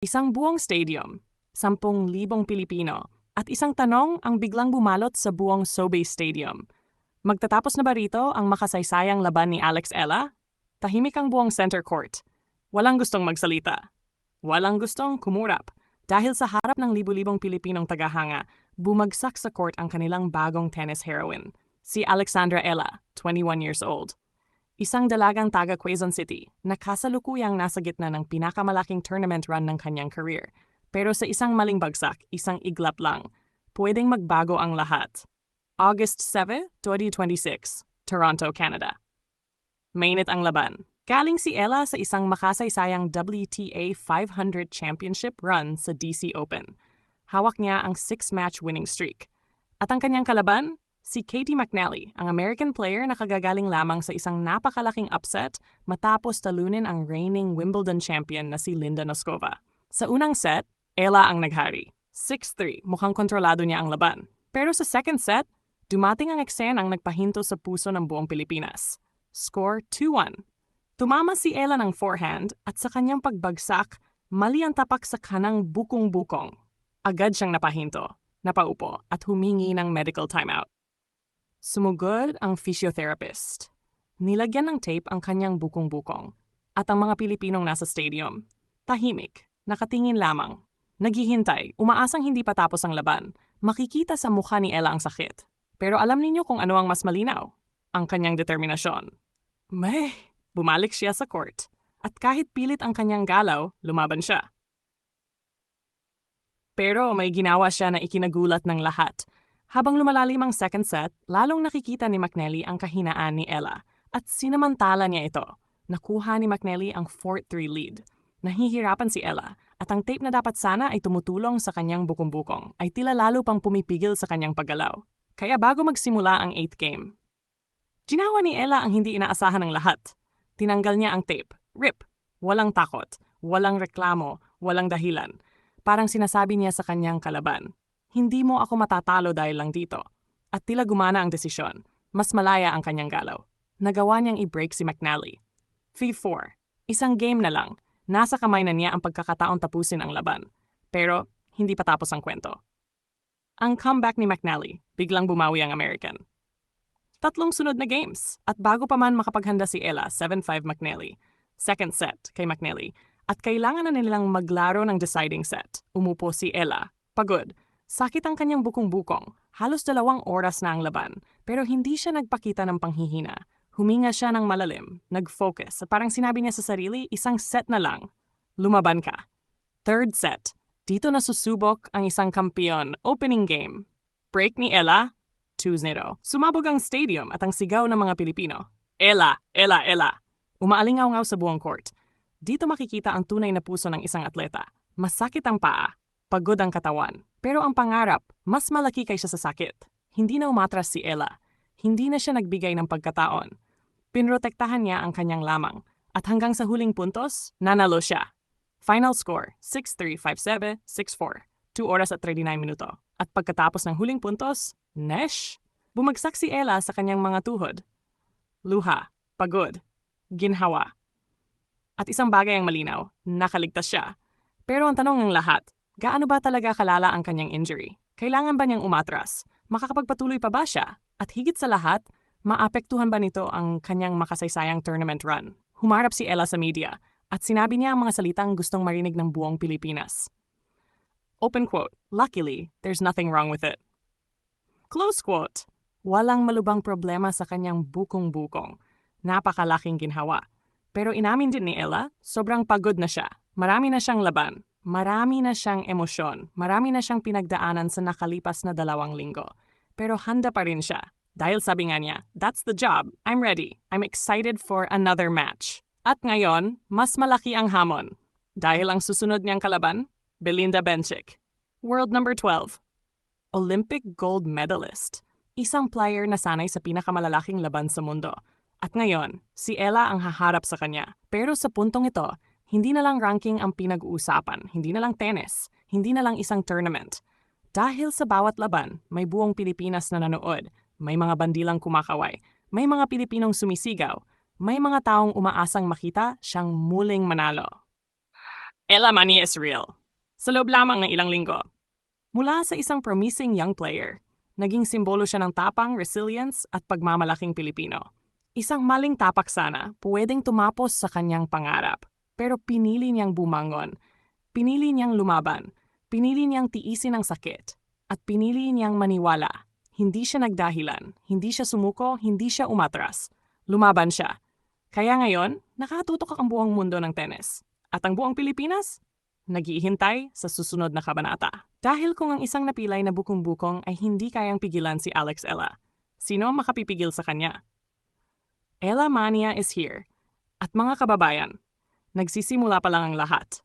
Isang buong stadium, 10,000 Pilipino, at isang tanong ang biglang bumalot sa buong SoBay Stadium. Magtatapos na ba rito ang makasaysayang laban ni Alex Ella? Tahimik ang buong center court. Walang gustong magsalita. Walang gustong kumurap. Dahil sa harap ng libu-libong Pilipinong tagahanga, bumagsak sa court ang kanilang bagong tennis heroine, si Alexandra Ella, 21 years old. Isang dalagang taga Quezon City na kasalukuyang nasa gitna ng pinakamalaking tournament run ng kanyang career. Pero sa isang maling bagsak, isang iglap lang, pwedeng magbago ang lahat. August 7, 2026, Toronto, Canada. Mainit ang laban. Galing si Ella sa isang makasaysayang WTA 500 championship run sa DC Open. Hawak niya ang 6-match winning streak. At ang kanyang kalaban? Si Katie McNally, ang American player na kagagaling lamang sa isang napakalaking upset matapos talunin ang reigning Wimbledon champion na si Linda Noskova. Sa unang set, Ella ang naghari. 6-3, mukhang kontrolado niya ang laban. Pero sa second set, dumating ang eksenang nagpahinto sa puso ng buong Pilipinas. Score 2-1. Tumama si Ella ng forehand at sa kanyang pagbagsak, mali ang tapak sa kanang bukong-bukong. Agad siyang napahinto, napaupo at humingi ng medical timeout. Sumugod ang physiotherapist. Nilagyan ng tape ang kanyang bukong-bukong. At ang mga Pilipinong nasa stadium, tahimik, nakatingin lamang. Naghihintay, umaasang hindi pa tapos ang laban. Makikita sa mukha ni Ella ang sakit. Pero alam ninyo kung ano ang mas malinaw? Ang kanyang determinasyon. Bumalik siya sa court. At kahit pilit ang kanyang galaw, lumaban siya. Pero may ginawa siya na ikinagulat ng lahat. Habang lumalalim ang second set, lalong nakikita ni McNally ang kahinaan ni Ella at sinamantala niya ito. Nakuha ni McNally ang 4-3 lead. Nahihirapan si Ella at ang tape na dapat sana ay tumutulong sa kanyang bukong-bukong ay tila lalo pang pumipigil sa kanyang paggalaw. Kaya bago magsimula ang 8th game, ginawa ni Ella ang hindi inaasahan ng lahat. Tinanggal niya ang tape. Rip. Walang takot. Walang reklamo. Walang dahilan. Parang sinasabi niya sa kanyang kalaban, hindi mo ako matatalo dahil lang dito. At tila gumana ang desisyon. Mas malaya ang kanyang galaw. Nagawa niyang i-break si McNally. 3-4. Isang game na lang. Nasa kamay na niya ang pagkakataon tapusin ang laban. Pero hindi pa tapos ang kwento. Ang comeback ni McNally, biglang bumawi ang American. 3 sunod na games. At bago pa man makapaghanda si Ella, 7-5 McNally. Second set kay McNally. At kailangan na nilang maglaro ng deciding set. Umupo si Ella. Pagod. Sakit ang kanyang bukong-bukong. Halos 2 oras na ang laban. Pero hindi siya nagpakita ng panghihina. Huminga siya ng malalim. Nag-focus. At parang sinabi niya sa sarili, isang set na lang. Lumaban ka. Third set. Dito na susubok ang isang kampiyon. Opening game. Break ni Ella. 2-0. Sumabog ang stadium at ang sigaw ng mga Pilipino. Ella! Ella! Ella! Umaalingaw-ngaw sa buong court. Dito makikita ang tunay na puso ng isang atleta. Masakit ang paa. Pagod ang katawan. Pero ang pangarap, mas malaki kaysa sa sakit. Hindi na umatras si Ella. Hindi na siya nagbigay ng pagkataon. Pinrotektahan niya ang kanyang lamang. At hanggang sa huling puntos, nanalo siya. Final score, 6-3, 5-7, 6-4. 2 oras at 39 minuto. At pagkatapos ng huling puntos, Nesh! Bumagsak si Ella sa kanyang mga tuhod. Luha, pagod, ginhawa. At isang bagay ang malinaw, nakaligtas siya. Pero ang tanong ng lahat, gaano ba talaga kalala ang kanyang injury? Kailangan ba niyang umatras? Makakapagpatuloy pa ba siya? At higit sa lahat, maapektuhan ba nito ang kanyang makasaysayang tournament run? Humarap si Ella sa media at sinabi niya ang mga salitang gustong marinig ng buong Pilipinas. Open quote, luckily, there's nothing wrong with it. Close quote, walang malubang problema sa kanyang bukong-bukong. Napakalaking ginhawa. Pero inamin din ni Ella, sobrang pagod na siya. Marami na siyang laban. Marami na siyang emosyon. Marami na siyang pinagdaanan sa nakalipas na 2 linggo. Pero handa pa rin siya. Dahil sabi nga niya, that's the job. I'm ready. I'm excited for another match. At ngayon, mas malaki ang hamon. Dahil ang susunod niyang kalaban, Belinda Bencic. World number 12. Olympic gold medalist. Isang player na sanay sa pinakamalalaking laban sa mundo. At ngayon, si Ella ang haharap sa kanya. Pero sa puntong ito, hindi na lang ranking ang pinag-uusapan, hindi na lang tennis, hindi na lang isang tournament. Dahil sa bawat laban, may buong Pilipinas na nanood, may mga bandilang kumakaway, may mga Pilipinong sumisigaw, may mga taong umaasang makita siyang muling manalo. Ella Mania is real. Sa loob lamang ng ilang linggo. Mula sa isang promising young player, naging simbolo siya ng tapang, resilience at pagmamalaking Pilipino. Isang maling tapak sana, pwedeng tumapos sa kanyang pangarap. Pero pinili niyang bumangon. Pinili niyang lumaban. Pinili niyang tiisin ang sakit. At pinili niyang maniwala. Hindi siya nagdahilan. Hindi siya sumuko. Hindi siya umatras. Lumaban siya. Kaya ngayon, nakatutok ang buong mundo ng tennis. At ang buong Pilipinas? Naghihintay sa susunod na kabanata. Dahil kung ang isang napilay na bukong-bukong ay hindi kayang pigilan si Alex Ella, sino ang makapipigil sa kanya? Ella Mania is here. At mga kababayan, nagsisimula pa lang ang lahat.